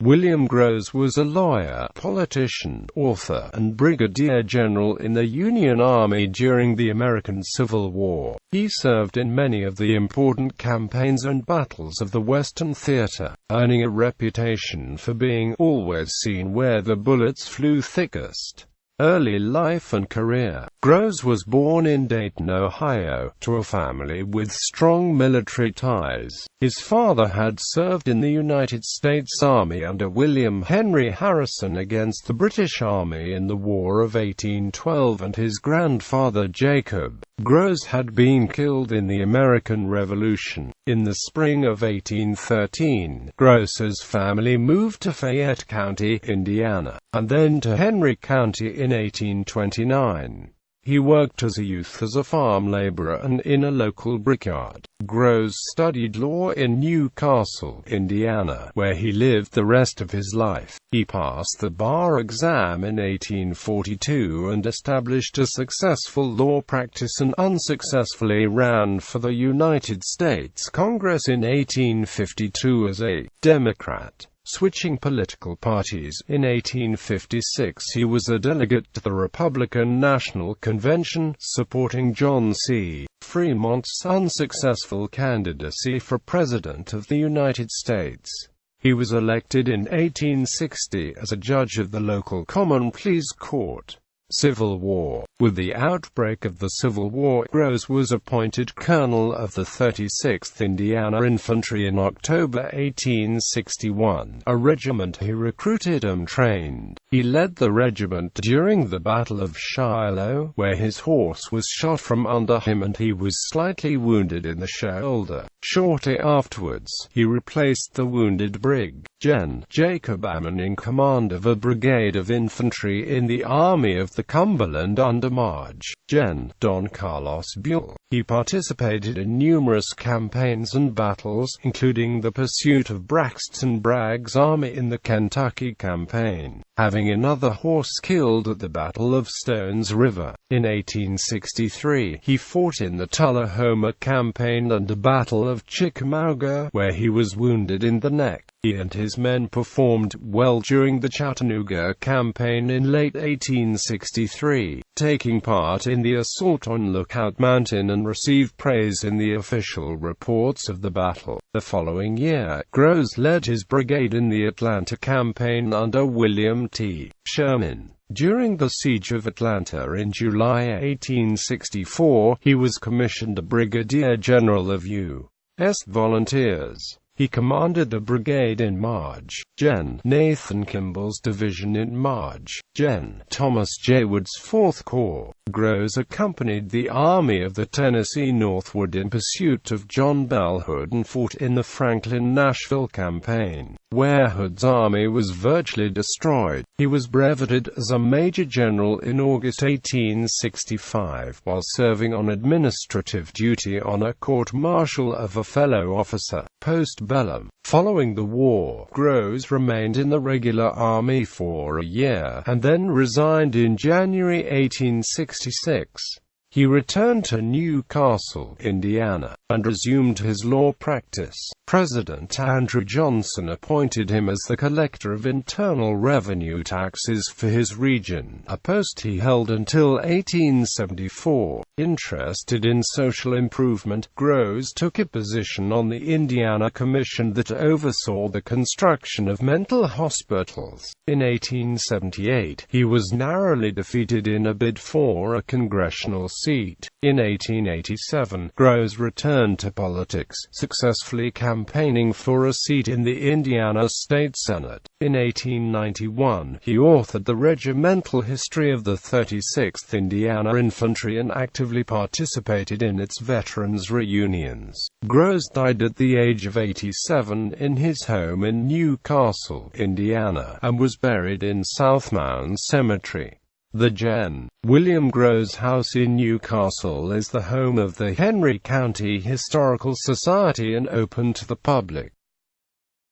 William Grose was a lawyer, politician, author, and brigadier general in the Union Army during the American Civil War. He served in many of the important campaigns and battles of the Western theater, earning a reputation for being always seen where the bullets flew thickest. Early life and career. Grose was born in Dayton, Ohio, to a family with strong military ties. His father had served in the United States Army under William Henry Harrison against the British Army in the War of 1812, and his grandfather Jacob Grose had been killed in the American Revolution. In the spring of 1813, Grose's family moved to Fayette County, Indiana, and then to Henry County in 1829. He worked as a youth as a farm laborer and in a local brickyard. Grose studied law in New Castle, Indiana, where he lived the rest of his life. He passed the bar exam in 1842 and established a successful law practice, and unsuccessfully ran for the United States Congress in 1852 as a Democrat. Switching political parties, in 1856 he was a delegate to the Republican National Convention, supporting John C. Fremont's unsuccessful candidacy for President of the United States. He was elected in 1860 as a judge of the local Common Pleas Court. Civil War. With the outbreak of the Civil War, Grose was appointed colonel of the 36th Indiana Infantry in October 1861, a regiment he recruited and trained. He led the regiment during the Battle of Shiloh, where his horse was shot from under him and he was slightly wounded in the shoulder. Shortly afterwards, he replaced the wounded Brig. Gen. Jacob Ammon in command of a brigade of infantry in the Army of the Cumberland under Marge. Gen. Don Carlos Buell. He participated in numerous campaigns and battles, including the pursuit of Braxton Bragg's army in the Kentucky Campaign, having another horse killed at the Battle of Stones River. In 1863, he fought in the Tullahoma Campaign and the Battle of Chickamauga, where he was wounded in the neck. He and his men performed well during the Chattanooga Campaign in late 1863, taking part in the assault on Lookout Mountain, and received praise in the official reports of the battle. The following year, Grose led his brigade in the Atlanta Campaign under William T. Sherman. During the Siege of Atlanta in July 1864, he was commissioned a brigadier general of U.S. Volunteers. He commanded the brigade in Marge. Gen. Nathan Kimball's division in Marge. Gen. Thomas J. Wood's 4th Corps. Grose accompanied the Army of the Tennessee northward in pursuit of John Bell Hood and fought in the Franklin-Nashville Campaign, where Hood's army was virtually destroyed. He was brevetted as a major general in August 1865, while serving on administrative duty on a court-martial of a fellow officer. Post-bellum. Following the war, Grose remained in the regular army for a year, and then resigned in January 1866. He returned to New Castle, Indiana, and resumed his law practice. President Andrew Johnson appointed him as the collector of internal revenue taxes for his region, a post he held until 1874. Interested in social improvement, Grose took a position on the Indiana Commission that oversaw the construction of mental hospitals. In 1878, he was narrowly defeated in a bid for a congressional seat. In 1887, Grose returned to politics, successfully campaigning for a seat in the Indiana State Senate. In 1891, he authored the regimental history of the 36th Indiana Infantry and actively participated in its veterans' reunions. Grose died at the age of 87 in his home in New Castle, Indiana, and was buried in South Mound Cemetery. The Gen. William Grose House in New Castle is the home of the Henry County Historical Society and open to the public.